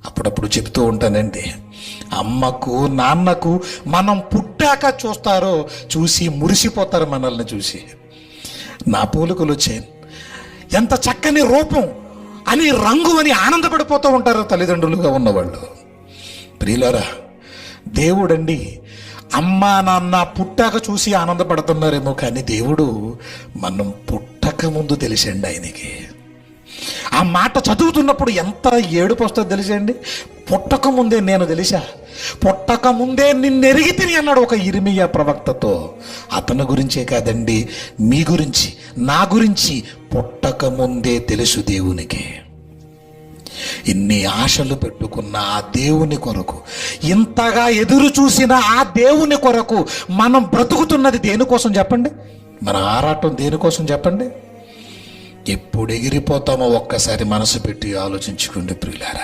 అప్పుడప్పుడు చెబుతూ ఉంటానండి, అమ్మకు నాన్నకు మనం పుట్టాక చూస్తారో చూసి మురిసిపోతారు మనల్ని చూసి. నా పోలికలు వచ్చాయి, ఎంత చక్కని రూపం అని, రంగు అని ఆనందపడిపోతూ ఉంటారు తల్లిదండ్రులుగా ఉన్నవాళ్ళు. ప్రియులారా, దేవుడండి అమ్మా నాన్న పుట్టాక చూసి ఆనందపడుతున్నారేమో, కానీ దేవుడు మనం పుట్టక ముందు తెలిసండి ఆయనకి. ఆ మాట చదువుతున్నప్పుడు ఎంత ఏడుపు వస్తుందో తెలిసండి. పుట్టక ముందే నేను తెలిసా, పుట్టక ముందే నిన్నెరిగి తిని అన్నాడు ఒక ఇర్మియా ప్రవక్తతో. అతని గురించే కాదండి, మీ గురించి నా గురించి పుట్టక ముందే తెలుసు దేవునికి. ఇన్ని ఆశలు పెట్టుకున్న ఆ దేవుని కొరకు, ఇంతగా ఎదురు చూసిన ఆ దేవుని కొరకు మనం బ్రతుకుతున్నది దేనికోసం చెప్పండి? మన ఆరాటం దేనికోసం చెప్పండి? ఎప్పుడు ఎగిరిపోతామో ఒక్కసారి మనసు పెట్టి ఆలోచించుకోండి ప్రియులారా.